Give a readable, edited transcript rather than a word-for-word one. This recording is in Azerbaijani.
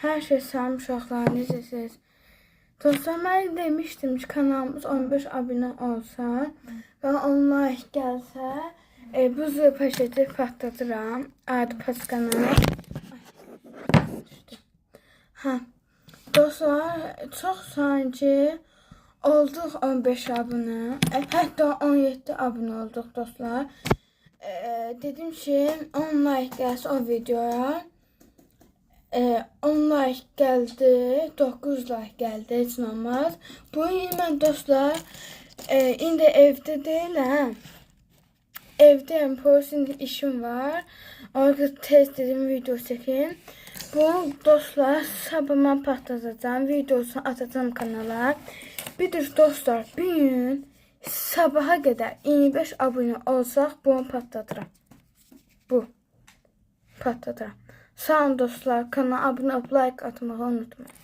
Her şey salam uşaqlar, necəsiniz? Dostlar, mən demişdim ki, kanalımız 15 abunə olsa və 10 like gəlsə, bu zır paşeti patladıram. Adı paskanı. Dostlar, çox sanki olduq 15 abunə. Hətta 17 abunə olduq dostlar. Dedim ki, 10 like gəlsə o videoya. 10 like gəldi, 9 like gəldi, heç nə olmaz. Bu gün mən dostlar, indi evdə deyiləm. Evdəyəm, indi işim var. Orada tez dedim video çəkim. Bu dostlar, sabah mən patlatacağım, videosunu atacağım kanala. Bir de dostlar, bir gün sabaha qədər 25 abunə olsaq, bunu patladıram. Bu patladıram. Sağ olun dostlar, kanala abunə olub like atmağı unutmayın.